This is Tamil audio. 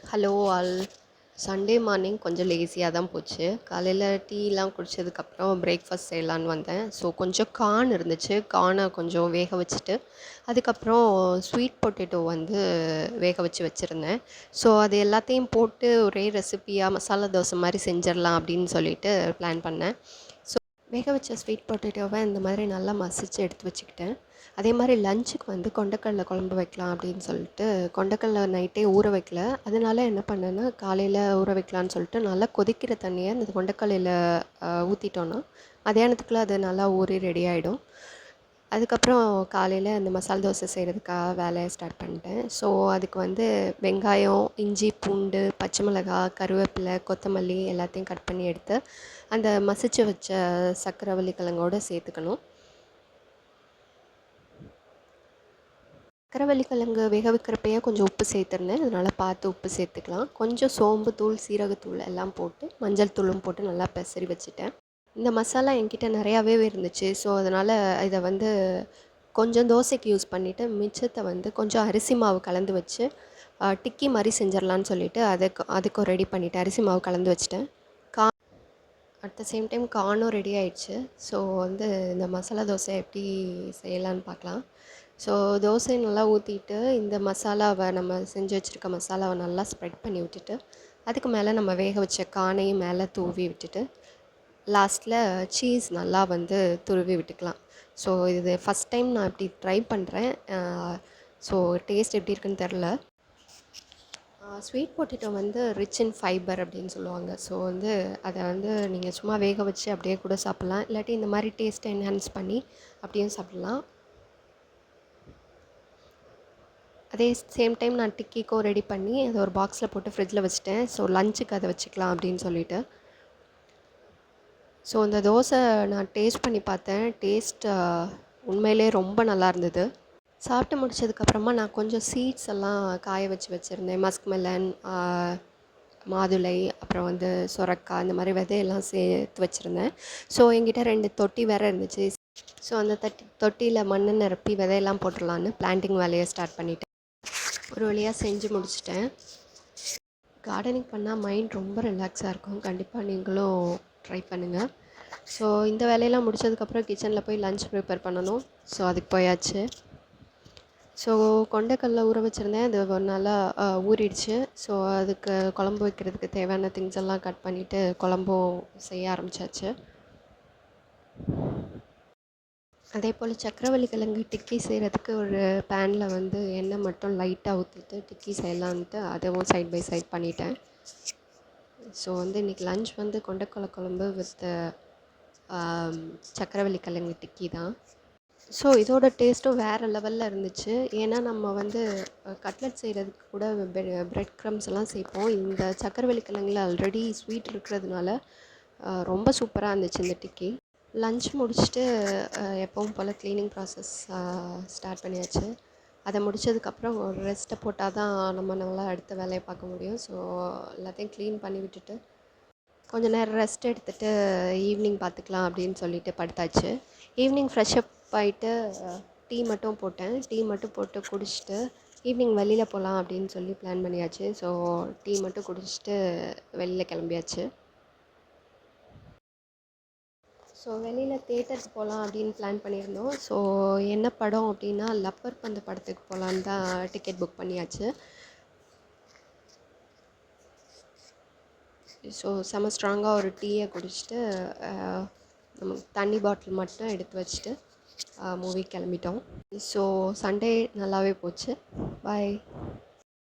Hello all. சண்டே மார்னிங் கொஞ்சம் லேசியாக தான் போச்சு. காலையில் டீலாம் குடித்ததுக்கப்புறம் பிரேக்ஃபாஸ்ட் செய்யலான்னு வந்தேன். ஸோ கொஞ்சம் கார்ன் இருந்துச்சு. கார்னை கொஞ்சம் வேக வச்சுட்டு அதுக்கப்புறம் ஸ்வீட் பொட்டேட்டோ வந்து வேக வச்சுருந்தேன். ஸோ அது எல்லாத்தையும் போட்டு ஒரே ரெசிப்பியாக மசாலா தோசை மாதிரி செஞ்சிடலாம் அப்படின்னு சொல்லிட்டு பிளான் பண்ணேன். வேக வச்ச ஸ்வீட் பொட்டேட்டோவை இந்த மாதிரி நல்லா மசிச்சு எடுத்து வச்சுக்கிட்டேன். அதே மாதிரி லஞ்சுக்கு வந்து கொண்டக்கடலை குழம்பு வைக்கலாம் அப்படின்னு சொல்லிட்டு கொண்டக்கடலை நைட்டே ஊற வைக்கல. அதனால என்ன பண்ணேன்னா காலையில் ஊற வைக்கலான்னு சொல்லிட்டு நல்லா கொதிக்கிற தண்ணியை இந்த கொண்டக்கடலையில் ஊற்றிட்டோன்னா மதியானத்துக்குள்ளே அது நல்லா ஊறி ரெடி ஆகிடும். அதுக்கப்புறம் காலையில் அந்த மசாலா தோசை செய்கிறதுக்காக வேலையை ஸ்டார்ட் பண்ணிட்டேன். ஸோ அதுக்கு வந்து வெங்காயம், இஞ்சி, பூண்டு, பச்சை மிளகாய், கருவேப்பிலை, கொத்தமல்லி எல்லாத்தையும் கட் பண்ணி எடுத்து அந்த மசிச்சு வச்ச சக்கரவள்ளி கிழங்கோடு சேர்த்துக்கணும். சக்கரவள்ளி கிழங்கு வேக வைக்கிறப்பயே கொஞ்சம் உப்பு சேர்த்துருந்தேன். அதனால் பார்த்து உப்பு சேர்த்துக்கலாம். கொஞ்சம் சோம்பு தூள், சீரகத்தூள் எல்லாம் போட்டு மஞ்சள் தூளும் போட்டு நல்லா பெசரி வச்சுட்டேன். இந்த மசாலா என்கிட்ட நிறையாவே இருந்துச்சு. ஸோ அதனால் இதை வந்து கொஞ்சம் தோசைக்கு யூஸ் பண்ணிவிட்டு மிச்சத்தை வந்து கொஞ்சம் அரிசி மாவு கலந்து வச்சு டிக்கி மாதிரி செஞ்சிடலான்னு சொல்லிவிட்டு அதுக்கும் ரெடி பண்ணிவிட்டேன். அரிசி மாவு கலந்து வச்சுட்டேன். அட் த சேம் டைம் கார்னும் ரெடி ஆகிடுச்சு. ஸோ வந்து இந்த மசாலா தோசை எப்படி செய்யலான்னு பார்க்கலாம். ஸோ தோசை நல்லா ஊற்றிட்டு இந்த மசாலாவை நம்ம செஞ்சு வச்சுருக்க மசாலாவை நல்லா ஸ்ப்ரெட் பண்ணி விட்டுட்டு அதுக்கு மேலே நம்ம வேக வச்ச கார்னையும் மேலே தூவி விட்டுட்டு லாஸ்ட்டில் சீஸ் நல்லா வந்து துருவி விட்டுக்கலாம். ஸோ இது ஃபஸ்ட் டைம் நான் இப்படி ட்ரை பண்ணுறேன். ஸோ டேஸ்ட் எப்படி இருக்குன்னு தெரில. ஸ்வீட் பொட்டேட்டோ வந்து ரிச் இன் ஃபைபர் அப்படின்னு சொல்லுவாங்க. ஸோ வந்து அதை வந்து நீங்கள் சும்மா வேக வச்சு அப்படியே கூட சாப்பிட்லாம். இல்லாட்டி இந்த மாதிரி டேஸ்ட்டை என்ஹான்ஸ் பண்ணி அப்படியும் சாப்பிட்லாம். அதே சேம் டைம் நான் டிக்கிக்கோ ரெடி பண்ணி அதை ஒரு பாக்ஸில் போட்டு ஃப்ரிட்ஜில் வச்சுட்டேன். ஸோ லஞ்சுக்கு அதை வச்சுக்கலாம் அப்படின்னு சொல்லிவிட்டு. ஸோ இந்த தோசை நான் டேஸ்ட் பண்ணி பார்த்தேன். டேஸ்ட் உண்மையிலே ரொம்ப நல்லா இருந்தது. சாப்பிட்டு முடிச்சதுக்கப்புறமா நான் கொஞ்சம் சீட்ஸ் எல்லாம் காய வச்சு வச்சுருந்தேன். மஸ்க் மெலன், மாதுளை, அப்புறம் வந்து சொரக்காய், இந்த மாதிரி விதையெல்லாம் சேர்த்து வச்சுருந்தேன். ஸோ என்கிட்ட 2 தொட்டி வேறு இருந்துச்சு. ஸோ அந்த தொட்டியில் மண் நிரப்பி விதையெல்லாம் போட்டுடலான்னு பிளான்டிங் வேலையை ஸ்டார்ட் பண்ணிவிட்டேன். ஒரு வழியாக செஞ்சு முடிச்சிட்டேன். கார்டனிங் பண்ணால் மைண்ட் ரொம்ப ரிலாக்ஸாக இருக்கும். கண்டிப்பாக நீங்களும் ட்ரை பண்ணுங்கள். ஸோ இந்த வேலையெல்லாம் முடிச்சதுக்கப்புறம் கிச்சனில் போய் லஞ்ச் ப்ரிப்பேர் பண்ணணும். ஸோ அதுக்கு போயாச்சு. ஸோ கொண்டக்கடலை ஊற வச்சுருந்தேன். அது நல்லா ஊறிடுச்சு. ஸோ அதுக்கு குழம்பு வைக்கிறதுக்கு தேவையான திங்ஸ் எல்லாம் கட் பண்ணிவிட்டு குழம்பும் செய்ய ஆரம்பித்தாச்சு. அதே போல் சக்கரவள்ளி கிழங்கு டிக்கி செய்கிறதுக்கு ஒரு பேனில் வந்து எண்ணெய் மட்டும் லைட்டாக ஊற்றிட்டு டிக்கி செய்யலான்ட்டு அதுவும் சைட் பை சைட் பண்ணிட்டேன். ஸோ வந்து இன்றைக்கி லஞ்ச் வந்து கொண்டக்கடலை குழம்பு வித் சக்கரவள்ளி கிழங்கு டிக்கி தான். ஸோ இதோட டேஸ்ட்டும் வேறு லெவலில் இருந்துச்சு. ஏன்னா நம்ம வந்து கட்லெட் செய்கிறதுக்கு கூட பிரெட் க்ரம்ஸ் எல்லாம் சேர்ப்போம். இந்த சக்கரவள்ளி கிழங்குல ஆல்ரெடி ஸ்வீட் இருக்கிறதுனால ரொம்ப சூப்பராக இருந்துச்சு இந்த டிக்கி. லஞ்ச் முடிச்சுட்டு எப்பவும் போல் க்ளீனிங் ப்ராசஸ் ஸ்டார்ட் பண்ணியாச்சு. அதை முடித்ததுக்கப்புறம் ஒரு ரெஸ்ட்டை போட்டால் தான் நம்ம நல்லா அடுத்த வேலையை பார்க்க முடியும். ஸோ எல்லாத்தையும் க்ளீன் பண்ணி விட்டுட்டு கொஞ்சம் நேரம் ரெஸ்ட் எடுத்துகிட்டு ஈவினிங் பார்த்துக்கலாம் அப்படின்னு சொல்லிட்டு படுத்தாச்சு. ஈவினிங் ஃப்ரெஷ்அப் ஆகிட்டு டீ மட்டும் போட்டேன். டீ மட்டும் போட்டு குடிச்சிட்டு ஈவினிங் வெளியில் போகலாம் அப்படின்னு சொல்லி பிளான் பண்ணியாச்சு. ஸோ டீ மட்டும் குடிச்சிட்டு வெளியில் கிளம்பியாச்சு. ஸோ வெளியில் தேட்டருக்கு போகலாம் அப்படின்னு பிளான் பண்ணியிருந்தோம். ஸோ என்ன படம் அப்படின்னா லப்பர் பந்து படத்துக்கு போகலான்னு தான் டிக்கெட் புக் பண்ணியாச்சு. ஸோ செம ஸ்ட்ராங்காக ஒரு டீயை குடிச்சிட்டு நம்ம தண்ணி பாட்டில் மட்டும் எடுத்து வச்சுட்டு மூவி கிளம்பிட்டோம். ஸோ சண்டே நல்லாவே போச்சு. பாய்.